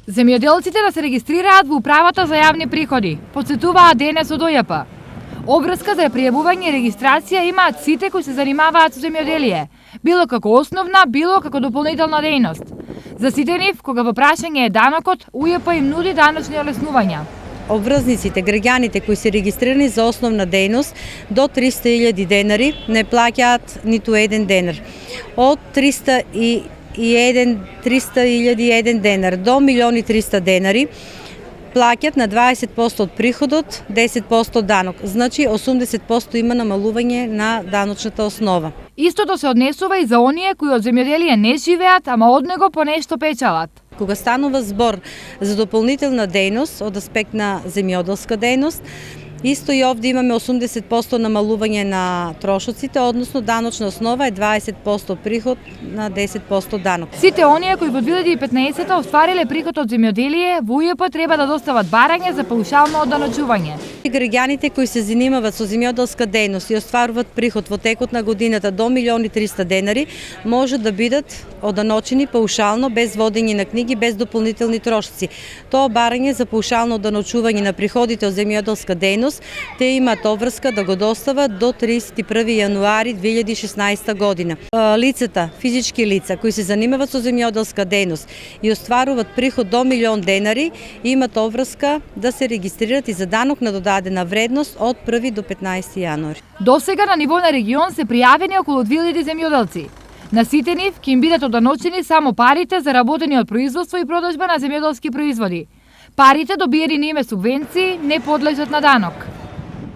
Земјоделците да се регистрираат во управата за јавни приходи, потсетуваат денес од ОЈП. Обврска за пријавување и регистрација имаат сите кои се занимаваат со земјоделие, било како основна, било како дополнителна дејност. За сите нив, кога во прашање е данокот, ОЈП им нуди даночни олеснувања. Обврзниците, граѓаните кои се регистрирани за основна дејност до 300.000 денари не плаќаат ниту еден денар. Од 300.001 денар до 1.300.000 денари плаќат на 20% од приходот, 10% данок. Значи 80% има намалување на даночната основа. Истото се однесува и за оние кои од земјоделие не живеат, ама од него по нешто печалат. Кога станува збор за дополнителна дејност од аспект на земјоделска дејност, исто и овде имаме 80% намалување на трошоците, односно даночна основа е 20% приход на 10% данок. Сите оние кои во 2015 оствариле приход од земјоделие, во ОЈП треба да достават барање за паушално одданочување. Граѓаните кои се занимават со земјоделска дејност и остваруваат приход во текот на годината до 1.300.000 денари, може да бидат одданочени паушално, без водење на книги, без дополнителни трошоци. Тоа барање за паушално одданочување на приходите од земјоделска дејност те имаат обврска да го достават до 31. јануари 2016 година. Лицата, физички лица кои се занимават со земјоделска дејност и остваруваат приход до 1.000.000 денари имаат обврска да се регистрираат и за данок на додадена вредност од 1 до 15 јануари. До сега на ниво на регион се пријавени околу 2000 земјоделци. На сите нив ќе им бидат одданочени само парите заработени од производство и продажба на земјоделски производи. Парите добиени на име субвенции не подлежат на данок.